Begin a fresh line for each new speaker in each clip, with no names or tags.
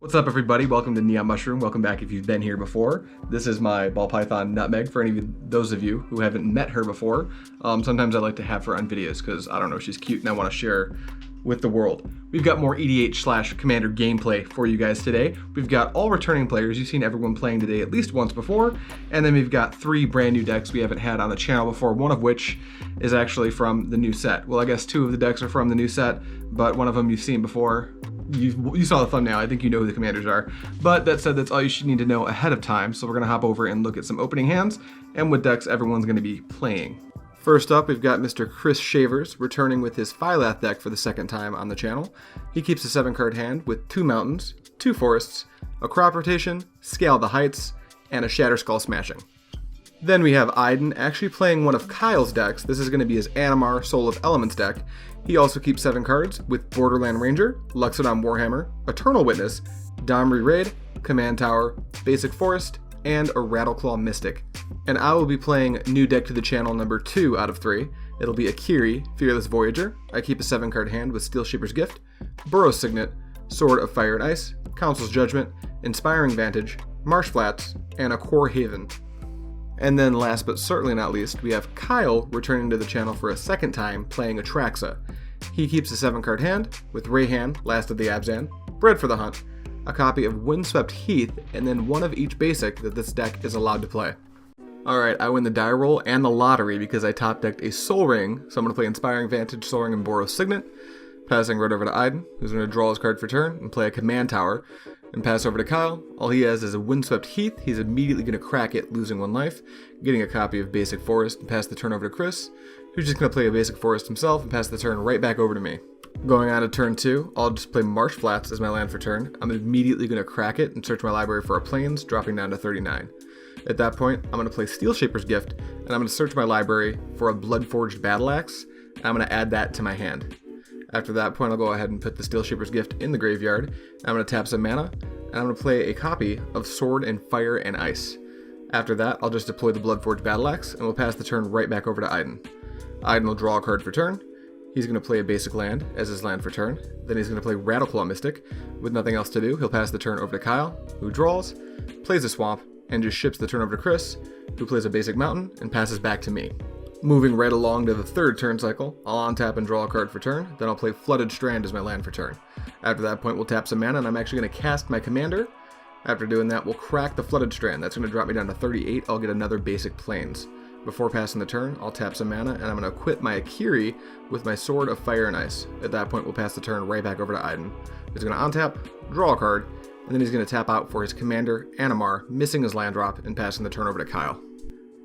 What's up, everybody? Welcome to Neon Mushroom. Welcome back if you've been here before. This is my ball python Nutmeg for any of those of you who haven't met her before. Sometimes I like to have her on videos because, I don't know, she's cute and I want to share with the world. We've got more EDH/Commander gameplay for you guys today. We've got all returning players. You've seen everyone playing today at least once before. And then we've got 3 brand new decks we haven't had on the channel before, one of which is actually from the new set. Well, I guess 2 of the decks are from the new set, but one of them you've seen before. You saw the thumbnail, I think you know who the commanders are. But that said, that's all you should need to know ahead of time. So we're going to hop over and look at some opening hands and what decks everyone's going to be playing. First up, we've got Mr. Chris Shavers returning with his Phylath deck for the second time on the channel. He keeps a 7-card hand with 2 mountains, 2 forests, a crop rotation, Scale the Heights, and a Shatter Skull Smashing. Then we have Aiden actually playing one of Kyle's decks. This is going to be his Animar Soul of Elements deck. He also keeps 7 cards with Borderland Ranger, Luxodon Warhammer, Eternal Witness, Domri Raid, Command Tower, Basic Forest, and a Rattleclaw Mystic. And I will be playing new deck to the channel number 2 out of 3. It'll be Akiri, Fearless Voyager. I keep a 7-card hand with Steel Shaper's Gift, Burrow's Signet, Sword of Fire and Ice, Council's Judgment, Inspiring Vantage, Marsh Flats, and a Core Haven. And then last but certainly not least, we have Kyle returning to the channel for a second time playing Atraxa. He keeps a 7-card hand with Rayhan, Last of the Abzan, Bread for the Hunt, a copy of Windswept Heath, and then one of each basic that this deck is allowed to play. Alright, I win the die roll and the lottery because I top decked a Soul Ring, so I'm going to play Inspiring Vantage, Soul Ring, and Burrow's Signet, passing right over to Aiden, who's going to draw his card for turn and play a Command Tower, and pass over to Kyle. All he has is a Windswept Heath. He's immediately going to crack it, losing 1 life, getting a copy of Basic Forest, and pass the turn over to Chris, who's just going to play a Basic Forest himself and pass the turn right back over to me. Going on to turn 2, I'll just play Marsh Flats as my land for turn. I'm immediately going to crack it and search my library for our plains, dropping down to 39. At that point, I'm going to play Steel Shaper's Gift, and I'm going to search my library for a Bloodforged Battle Axe, and I'm going to add that to my hand. After that point, I'll go ahead and put the Steel Shaper's Gift in the graveyard. I'm going to tap some mana, and I'm going to play a copy of Sword and Fire and Ice. After that, I'll just deploy the Bloodforged Battle Axe, and we'll pass the turn right back over to Aiden. Aiden will draw a card for turn. He's going to play a basic land as his land for turn. Then he's going to play Rattleclaw Mystic. With nothing else to do, he'll pass the turn over to Kyle, who draws, plays a swamp, and just ships the turn over to Chris, who plays a basic mountain, and passes back to me. Moving right along to the 3rd turn cycle, I'll untap and draw a card for turn, then I'll play Flooded Strand as my land for turn. After that point, we'll tap some mana, and I'm actually going to cast my commander. After doing that, we'll crack the Flooded Strand. That's going to drop me down to 38. I'll get another basic plains. Before passing the turn, I'll tap some mana, and I'm going to equip my Akiri with my Sword of Fire and Ice. At that point, we'll pass the turn right back over to Aiden. He's going to untap, draw a card, and then he's going to tap out for his commander, Animar, missing his land drop, and passing the turn over to Kyle.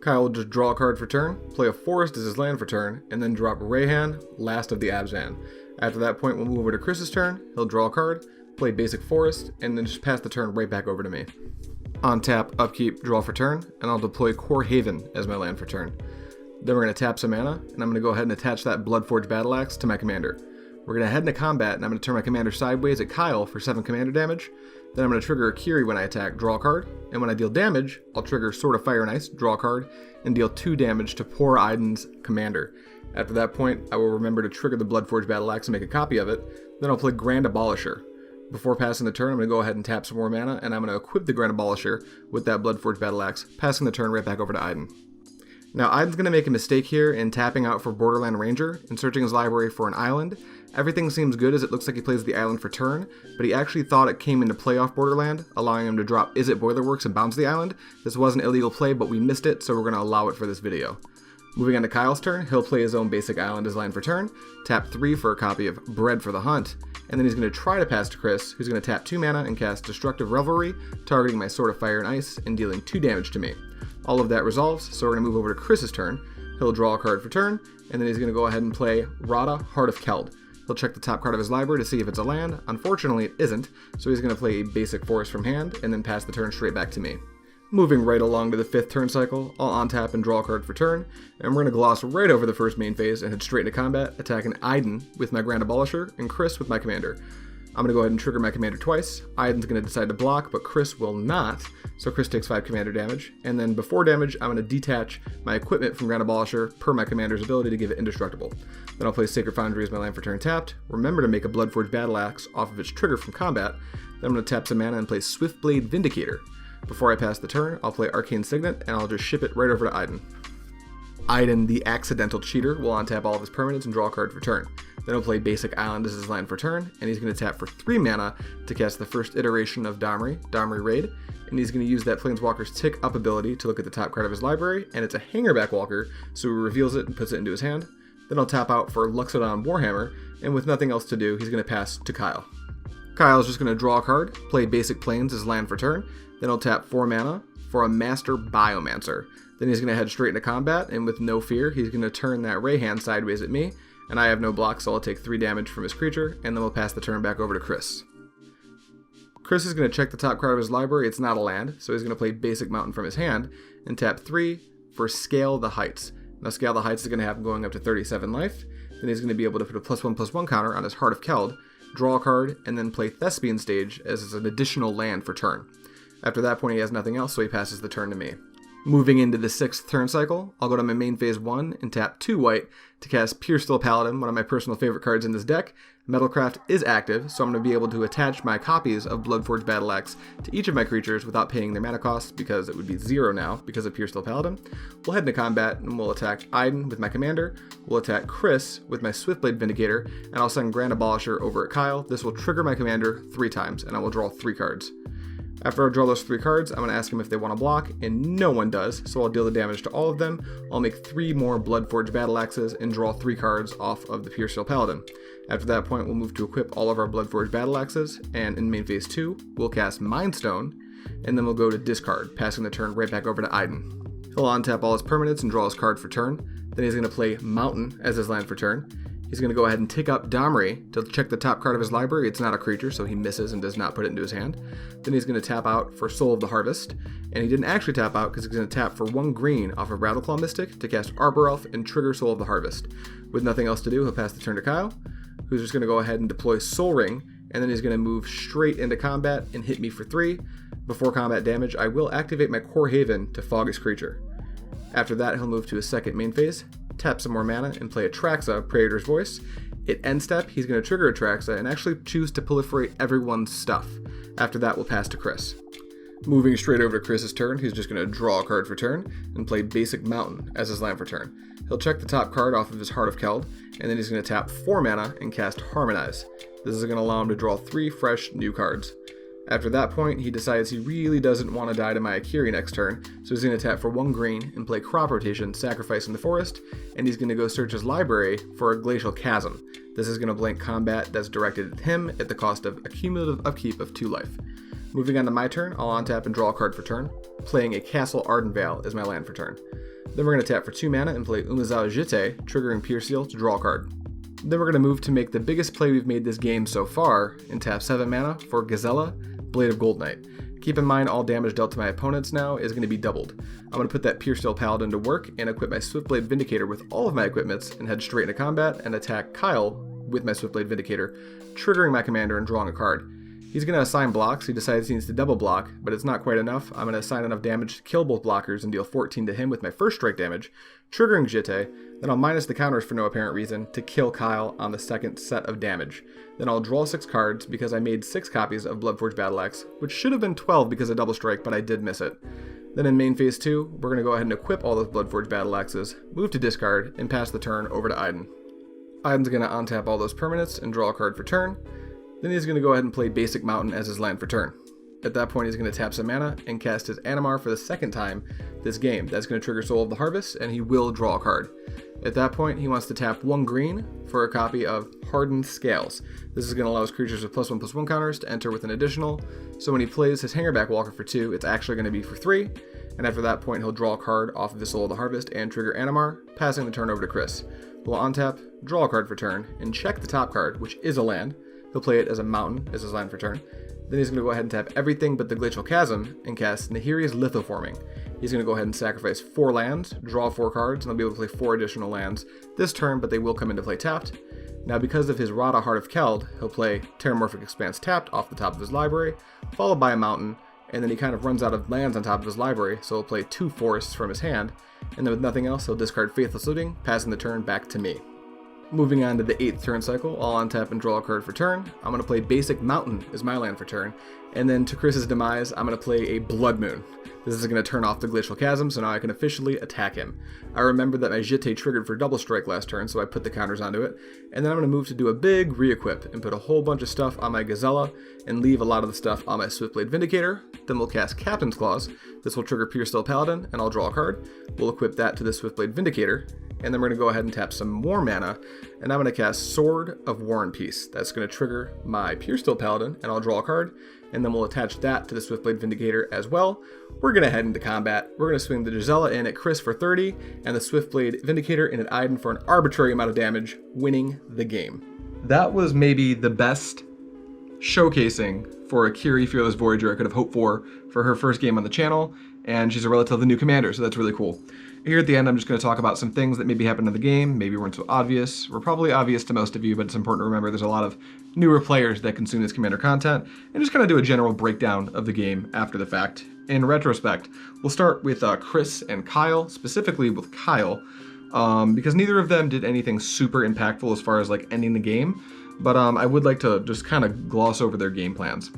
Kyle will just draw a card for turn, play a forest as his land for turn, and then drop Rayhan, Last of the Abzan. After that point, we'll move over to Chris's turn. He'll draw a card, play basic forest, and then just pass the turn right back over to me. On tap, upkeep, draw for turn, and I'll deploy Core Haven as my land for turn. Then we're going to tap some mana, and I'm going to go ahead and attach that Bloodforged Battle Axe to my commander. We're going to head into combat, and I'm going to turn my commander sideways at Kyle for 7 commander damage. Then I'm going to trigger Akiri when I attack, draw a card, and when I deal damage, I'll trigger Sword of Fire and Ice, draw a card, and deal 2 damage to poor Aiden's commander. After that point, I will remember to trigger the Bloodforged Battle Axe and make a copy of it. Then I'll play Grand Abolisher. Before passing the turn, I'm going to go ahead and tap some more mana, and I'm going to equip the Grand Abolisher with that Bloodforged Battle Axe, passing the turn right back over to Aiden. Now, Aiden's going to make a mistake here in tapping out for Borderland Ranger and searching his library for an island. Everything seems good as it looks like he plays the island for turn, but he actually thought it came into play off Borderland, allowing him to drop Is It Boilerworks and bounce the island. This was an illegal play, but we missed it, so we're going to allow it for this video. Moving on to Kyle's turn, he'll play his own basic island as land for turn, tap 3 for a copy of Bread for the Hunt, and then he's going to try to pass to Chris, who's going to tap 2 mana and cast Destructive Revelry, targeting my Sword of Fire and Ice and dealing 2 damage to me. All of that resolves, so we're going to move over to Chris's turn. He'll draw a card for turn, and then he's going to go ahead and play Rada, Heart of Keld. He'll check the top card of his library to see if it's a land. Unfortunately, it isn't, so he's going to play a basic forest from hand, and then pass the turn straight back to me. Moving right along to the 5th turn cycle, I'll untap and draw a card for turn, and we're going to gloss right over the first main phase and head straight into combat, attacking Aiden with my Grand Abolisher and Chris with my commander. I'm going to go ahead and trigger my commander twice. Aiden's going to decide to block, but Chris will not, so Chris takes 5 commander damage. And then before damage, I'm going to detach my equipment from Grand Abolisher per my commander's ability to give it indestructible. Then I'll play Sacred Foundry as my land for turn tapped. Remember to make a Bloodforged Battle Axe off of its trigger from combat. Then I'm going to tap some mana and play Swiftblade Vindicator. Before I pass the turn, I'll play Arcane Signet, and I'll just ship it right over to Iden. Iden, the accidental cheater, will untap all of his permanents and draw a card for turn. Then he'll play Basic Island as his land for turn, and he's going to tap for 3 mana to cast the first iteration of Domri Raid, and he's going to use that Planeswalker's Tick Up ability to look at the top card of his library, and it's a Hangerback Walker, so he reveals it and puts it into his hand. Then he'll tap out for Luxodon Warhammer, and with nothing else to do, he's going to pass to Kyle. Kyle's just going to draw a card, play Basic Plains as land for turn, then he'll tap 4 mana for a Master Biomancer. Then he's going to head straight into combat, and with no fear, he's going to turn that Ray hand sideways at me, and I have no block, so I'll take 3 damage from his creature, and then we'll pass the turn back over to Chris. Chris is going to check the top card of his library. It's not a land, so he's going to play Basic Mountain from his hand, and tap 3 for Scale the Heights. Now Scale the Heights is going to have him going up to 37 life, then he's going to be able to put a +1/+1 counter on his Heart of Keld, draw a card, and then play Thespian Stage as an additional land for turn. After that point, he has nothing else, so he passes the turn to me. Moving into the 6th turn cycle, I'll go to my main phase 1 and tap 2 white to cast Puresteel Paladin, one of my personal favorite cards in this deck. Metalcraft is active, so I'm going to be able to attach my copies of Bloodforged Battleaxe to each of my creatures without paying their mana cost, because it would be 0 now because of Puresteel Paladin. We'll head into combat, and we'll attack Iden with my commander, we'll attack Chris with my Swiftblade Vindicator, and I'll send Grand Abolisher over at Kyle. This will trigger my commander 3 times, and I will draw 3 cards. After I draw those 3 cards, I'm going to ask them if they want to block, and no one does, so I'll deal the damage to all of them. I'll make 3 more Bloodforged Battleaxes and draw 3 cards off of the Puresteel Paladin. After that point, we'll move to equip all of our Bloodforged Battleaxes, and in main phase 2, we'll cast Mind Stone, and then we'll go to discard, passing the turn right back over to Iden. He'll untap all his permanents and draw his card for turn. Then he's going to play Mountain as his land for turn. He's going to go ahead and tick up Domri to check the top card of his library. It's not a creature, so he misses and does not put it into his hand. Then he's going to tap out for Soul of the Harvest. And he didn't actually tap out because he's going to tap for 1 green off of Rattleclaw Mystic to cast Arbor Elf and trigger Soul of the Harvest. With nothing else to do, he'll pass the turn to Kyle, who's just going to go ahead and deploy Soul Ring, and then he's going to move straight into combat and hit me for 3. Before combat damage, I will activate my Core Haven to fog his creature. After that, he'll move to his 2nd main phase, tap some more mana, and play Atraxa, Praetor's Voice. At end step, he's going to trigger Atraxa and actually choose to proliferate everyone's stuff. After that, we'll pass to Chris. Moving straight over to Chris's turn, he's just going to draw a card for turn and play Basic Mountain as his land for turn. He'll check the top card off of his Heart of Keld, and then he's going to tap 4 mana and cast Harmonize. This is going to allow him to draw 3 fresh new cards. After that point, he decides he really doesn't want to die to my Akiri next turn, so he's going to tap for 1 green and play Crop Rotation, sacrificing the forest, and he's going to go search his library for a Glacial Chasm. This is going to blank combat that's directed at him at the cost of a cumulative upkeep of 2 life. Moving on to my turn, I'll untap and draw a card for turn, playing a Castle Ardenvale as my land for turn. Then we're going to tap for 2 mana and play Umazao Jite, triggering Puresteel to draw a card. Then we're going to move to make the biggest play we've made this game so far, and tap 7 mana for Gazella, Blade of Gold Knight. Keep in mind all damage dealt to my opponents now is going to be doubled. I'm going to put that Puresteel Paladin to work and equip my Swiftblade Vindicator with all of my equipments and head straight into combat and attack Kyle with my Swiftblade Vindicator, triggering my commander and drawing a card. He's going to assign blocks. He decides he needs to double block, but it's not quite enough. I'm going to assign enough damage to kill both blockers and deal 14 to him with my first strike damage, triggering Jite. Then I'll minus the counters for no apparent reason to kill Kyle on the 2nd set of damage. Then I'll draw 6 cards because I made 6 copies of Bloodforged Battleaxe, which should have been 12 because of double strike, but I did miss it. Then in main phase 2, we're going to go ahead and equip all those Bloodforged Battleaxes, move to discard, and pass the turn over to Iden. Iden's going to untap all those permanents and draw a card for turn. Then he's going to go ahead and play Basic Mountain as his land for turn. At that point, he's going to tap some mana and cast his Animar for the 2nd time this game. That's going to trigger Soul of the Harvest, and he will draw a card. At that point, he wants to tap 1 green for a copy of Hardened Scales. This is going to allow his creatures with +1/+1 counters to enter with an additional, so when he plays his Hangerback Walker for 2, it's actually going to be for 3, and after that point, he'll draw a card off of the Soul of the Harvest and trigger Animar, passing the turn over to Chris. We'll untap, draw a card for turn, and check the top card, which is a land. He'll play it as a mountain as his land for turn. Then he's going to go ahead and tap everything but the Glacial Chasm and cast Nahiri's Lithoforming. He's going to go ahead and sacrifice 4 lands, draw 4 cards, and he'll be able to play 4 additional lands this turn, but they will come into play tapped. Now because of his Rada Heart of Keld, he'll play Terramorphic Expanse tapped off the top of his library, followed by a mountain, and then he kind of runs out of lands on top of his library, so he'll play 2 forests from his hand, and then with nothing else, he'll discard Faithless Looting, passing the turn back to me. Moving on to the 8th turn cycle, I'll untap and draw a card for turn. I'm going to play Basic Mountain as my land for turn. And then to Chris's demise, I'm going to play a Blood Moon. This is going to turn off the Glacial Chasm, so now I can officially attack him. I remember that my Jitte triggered for double strike last turn, so I put the counters onto it. And then I'm going to move to do a big re-equip and put a whole bunch of stuff on my Gazella and leave a lot of the stuff on my Swiftblade Vindicator. Then we'll cast Captain's Clause. This will trigger Puresteel Paladin, and I'll draw a card. We'll equip that to the Swiftblade Vindicator, and then we're going to go ahead and tap some more mana, and I'm going to cast Sword of War and Peace. That's going to trigger my Puresteel Paladin, and I'll draw a card, and then we'll attach that to the Swiftblade Vindicator as well. We're going to head into combat. We're going to swing the Gisela in at Chris for 30, and the Swiftblade Vindicator in at Aiden for an arbitrary amount of damage, winning the game. That was maybe the best showcasing for Akiri Fearless Voyager I could have hoped for her first game on the channel, and she's a relatively new commander, so that's really cool. Here at the end, I'm just going to talk about some things that maybe happened in the game, maybe weren't so obvious. We're probably obvious to most of you, but it's important to remember there's a lot of newer players that consume this commander content, and just kind of do a general breakdown of the game after the fact. In retrospect, we'll start with Chris and Kyle, specifically with Kyle, because neither of them did anything super impactful as far as like ending the game, but I would like to just kind of gloss over their game plans.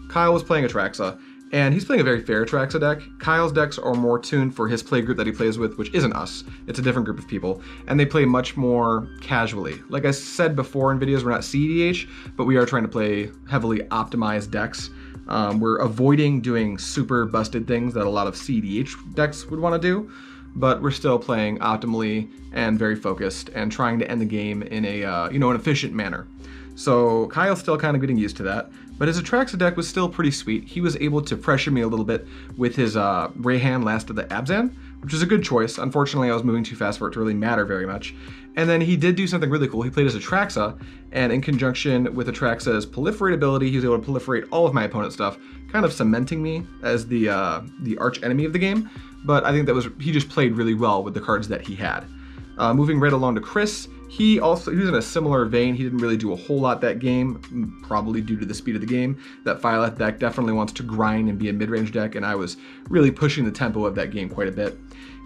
Kyle was playing Atraxa, and he's playing a very fair Atraxa deck. Kyle's decks are more tuned for his play group that he plays with, which isn't us. It's a different group of people, and they play much more casually. Like I said before in videos, we're not EDH, but we are trying to play heavily optimized decks. We're avoiding doing super busted things that a lot of EDH decks would want to do, but we're still playing optimally and very focused and trying to end the game in a an efficient manner. So Kyle's still kind of getting used to that, but his Atraxa deck was still pretty sweet. He was able to pressure me a little bit with his Rayhan Last of the Abzan, which is a good choice. Unfortunately, I was moving too fast for it to really matter very much. And then he did do something really cool. He played his Atraxa, and in conjunction with Atraxa's Proliferate ability, he was able to proliferate all of my opponent's stuff, kind of cementing me as the arch enemy of the game. But I think he just played really well with the cards that he had. Moving right along to Chris, he was in a similar vein. He didn't really do a whole lot that game, probably due to the speed of the game. That Phylath deck definitely wants to grind and be a mid-range deck, and I was really pushing the tempo of that game quite a bit.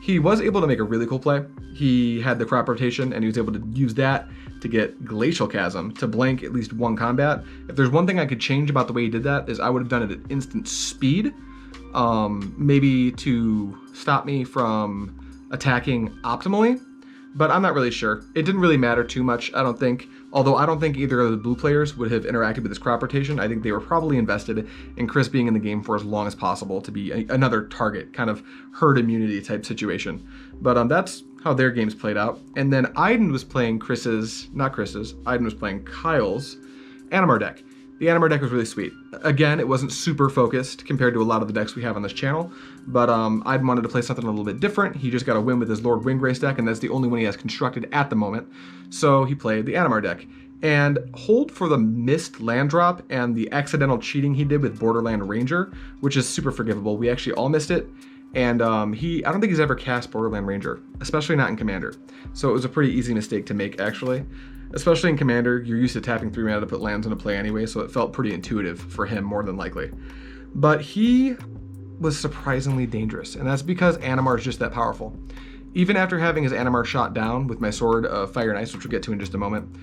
He was able to make a really cool play. He had the crop rotation, and he was able to use that to get Glacial Chasm to blank at least one combat. If there's one thing I could change about the way he did that, is I would have done it at instant speed, maybe to stop me from attacking optimally. But I'm not really sure. It didn't really matter too much, I don't think. Although I don't think either of the blue players would have interacted with this crop rotation. I think they were probably invested in Chris being in the game for as long as possible to be another target, kind of herd immunity type situation. But that's how their games played out. And then Aiden was playing Aiden was playing Kyle's Animar deck. The Animar deck was really sweet. Again, it wasn't super focused compared to a lot of the decks we have on this channel, but I wanted to play something a little bit different. He just got a win with his Lord Winggrace deck, and that's the only one he has constructed at the moment. So he played the Animar deck. And hold for the missed land drop and the accidental cheating he did with Borderland Ranger, which is super forgivable. We actually all missed it. And I don't think he's ever cast Borderland Ranger, especially not in Commander. So it was a pretty easy mistake to make, actually. Especially in Commander, you're used to tapping 3 mana to put lands into play anyway, so it felt pretty intuitive for him more than likely. But he was surprisingly dangerous, and that's because Animar is just that powerful. Even after having his Animar shot down with my Sword of Fire and Ice, which we'll get to in just a moment,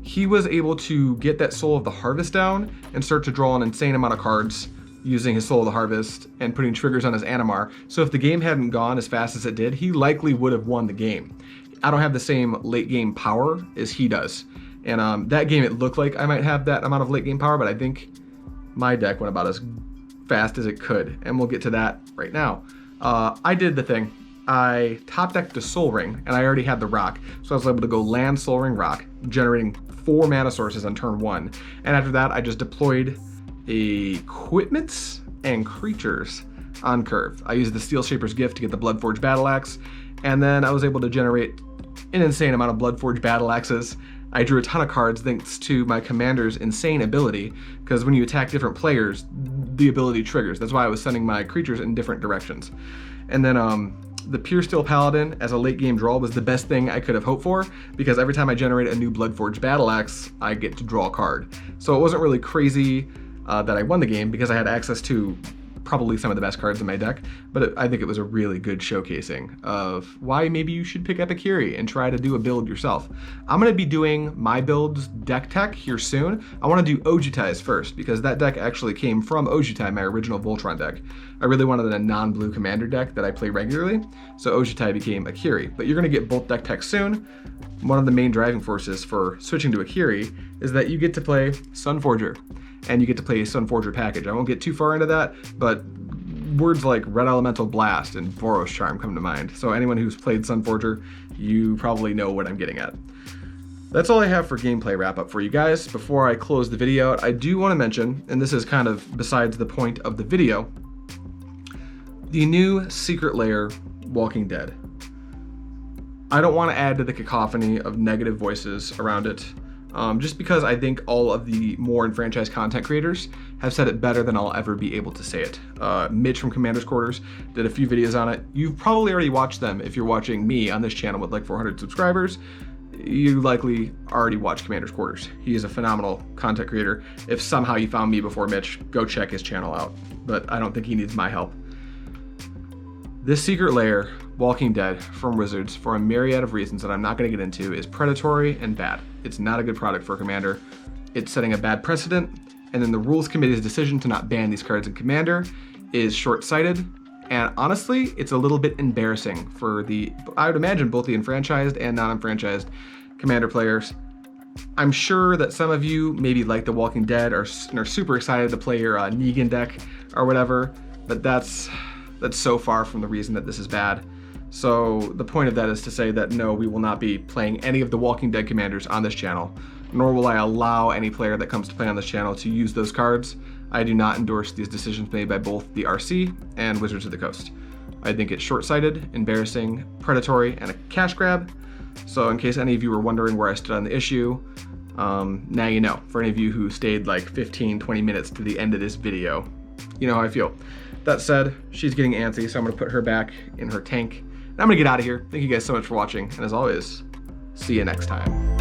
he was able to get that Soul of the Harvest down and start to draw an insane amount of cards using his Soul of the Harvest and putting triggers on his Animar. So if the game hadn't gone as fast as it did, he likely would have won the game. I don't have the same late game power as he does. And that game, it looked like I might have that amount of late game power, but I think my deck went about as fast as it could. And we'll get to that right now. I did the thing. I top decked a Soul Ring, and I already had the Rock. So I was able to go land Soul Ring Rock, generating 4 mana sources on turn 1. And after that, I just deployed equipments and creatures on curve. I used the Steel Shaper's Gift to get the Bloodforged Battle Axe, and then I was able to generate an insane amount of Bloodforged Battle Axes. I drew a ton of cards thanks to my commander's insane ability, because when you attack different players, the ability triggers. That's why I was sending my creatures in different directions. And then the Puresteel Paladin as a late game draw was the best thing I could have hoped for, because every time I generate a new Bloodforged Battle Axe, I get to draw a card. So it wasn't really crazy that I won the game, because I had access to probably some of the best cards in my deck, but I think it was a really good showcasing of why maybe you should pick up Akiri and try to do a build yourself. I'm going to be doing my build's deck tech here soon. I want to do Ojutai's first because that deck actually came from Ojutai, my original Voltron deck. I really wanted a non-blue commander deck that I play regularly, so Ojutai became Akiri. But you're going to get both deck tech soon. One of the main driving forces for switching to Akiri is that you get to play Sunforger, and you get to play a Sunforger package. I won't get too far into that, but words like Red Elemental Blast and Boros Charm come to mind. So anyone who's played Sunforger, you probably know what I'm getting at. That's all I have for gameplay wrap up for you guys. Before I close the video out, I do want to mention, and this is kind of besides the point of the video, the new Secret Lair Walking Dead. I don't want to add to the cacophony of negative voices around it. Just because I think all of the more enfranchised content creators have said it better than I'll ever be able to say it. Mitch from Commander's Quarters did a few videos on it. You've probably already watched them if you're watching me on this channel with like 400 subscribers. You likely already watched Commander's Quarters. He is a phenomenal content creator. If somehow you found me before Mitch, go check his channel out. But I don't think he needs my help. This Secret Lair Walking Dead from Wizards, for a myriad of reasons that I'm not going to get into, is predatory and bad. It's not a good product for Commander. It's setting a bad precedent, and then the Rules Committee's decision to not ban these cards in Commander is short-sighted, and honestly, it's a little bit embarrassing for I would imagine, both the enfranchised and non-enfranchised Commander players. I'm sure that some of you maybe like The Walking Dead or are super excited to play your Negan deck or whatever, but that's so far from the reason that this is bad. So the point of that is to say that no, we will not be playing any of the Walking Dead commanders on this channel, nor will I allow any player that comes to play on this channel to use those cards. I do not endorse these decisions made by both the RC and Wizards of the Coast. I think it's short-sighted, embarrassing, predatory, and a cash grab. So in case any of you were wondering where I stood on the issue, now you know. For any of you who stayed like 15-20 minutes to the end of this video, you know how I feel. That said, she's getting antsy, so I'm going to put her back in her tank. And I'm going to get out of here. Thank you guys so much for watching, and as always, see you next time.